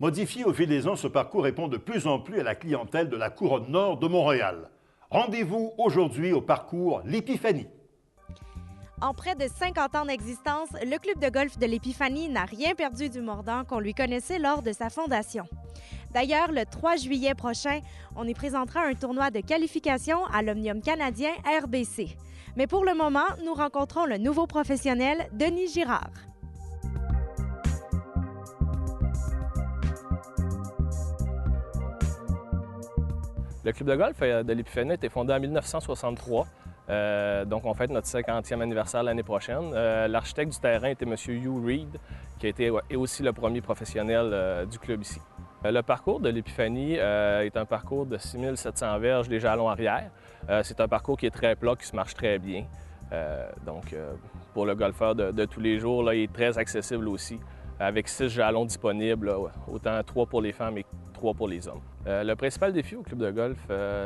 Modifié au fil des ans, ce parcours répond de plus en plus à la clientèle de la couronne nord de Montréal. Rendez-vous aujourd'hui au parcours L'Épiphanie. En près de 50 ans d'existence, le club de golf de l'Épiphanie n'a rien perdu du mordant qu'on lui connaissait lors de sa fondation. D'ailleurs, le 3 juillet prochain, on y présentera un tournoi de qualification à l'Omnium canadien RBC. Mais pour le moment, nous rencontrons le nouveau professionnel, Denis Girard. Le club de golf de l'Épiphanie a été fondé en 1963. Donc, on fête notre 50e anniversaire l'année prochaine. L'architecte du terrain était M. Hugh Reed, qui a été aussi le premier professionnel du club ici. Le parcours de l'Épiphanie est un parcours de 6700 verges des jalons arrière. C'est un parcours qui est très plat, qui se marche très bien. Pour le golfeur de tous les jours, là, il est très accessible aussi, avec 6 jalons disponibles, là, autant 3 pour les femmes et 3 pour les hommes. Le principal défi au club de golf,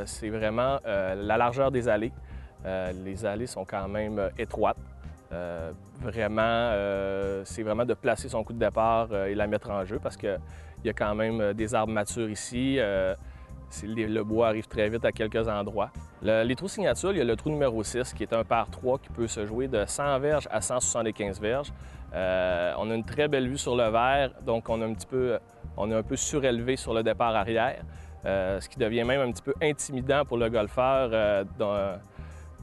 c'est vraiment la largeur des allées. Les allées sont quand même étroites. C'est vraiment de placer son coup de départ et la mettre en jeu parce qu'il y a quand même des arbres matures ici. Le bois arrive très vite à quelques endroits. Les trous signatures, il y a le trou numéro 6 qui est un par 3 qui peut se jouer de 100 verges à 175 verges. On a une très belle vue sur le verre, donc on est un peu surélevé sur le départ arrière, ce qui devient même un petit peu intimidant pour le golfeur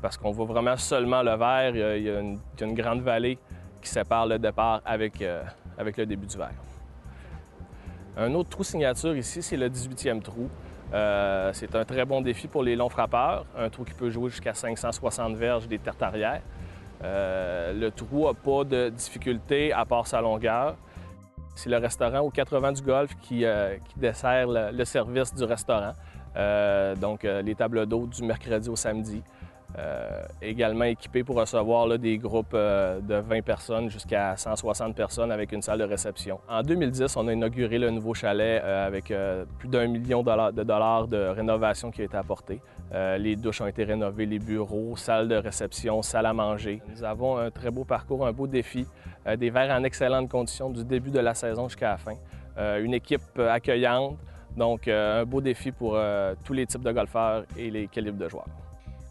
parce qu'on voit vraiment seulement le verre. Il y a une grande vallée qui sépare le départ avec le début du verre. Un autre trou signature ici, c'est le 18e trou. C'est un très bon défi pour les longs frappeurs, un trou qui peut jouer jusqu'à 560 verges des terres arrière. Le trou n'a pas de difficulté à part sa longueur. C'est le restaurant aux 80 du golf qui dessert le service du restaurant, les tables d'hôtes du mercredi au samedi. Également équipé pour recevoir là, des groupes de 20 personnes jusqu'à 160 personnes avec une salle de réception. En 2010, on a inauguré le nouveau chalet avec plus d'1 million de dollars de rénovation qui a été apporté. Les douches ont été rénovées, les bureaux, salle de réception, salle à manger. Nous avons un très beau parcours, un beau défi, des verres en excellentes conditions du début de la saison jusqu'à la fin. Une équipe accueillante, donc un beau défi pour tous les types de golfeurs et les calibres de joueurs.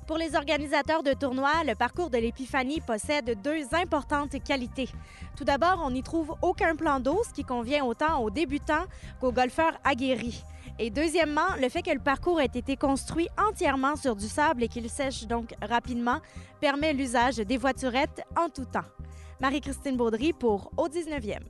Pour les organisateurs de tournois, le parcours de l'Épiphanie possède 2 importantes qualités. Tout d'abord, on n'y trouve aucun plan d'eau, ce qui convient autant aux débutants qu'aux golfeurs aguerris. Et deuxièmement, le fait que le parcours ait été construit entièrement sur du sable et qu'il sèche donc rapidement permet l'usage des voiturettes en tout temps. Marie-Christine Baudry pour Au 19e.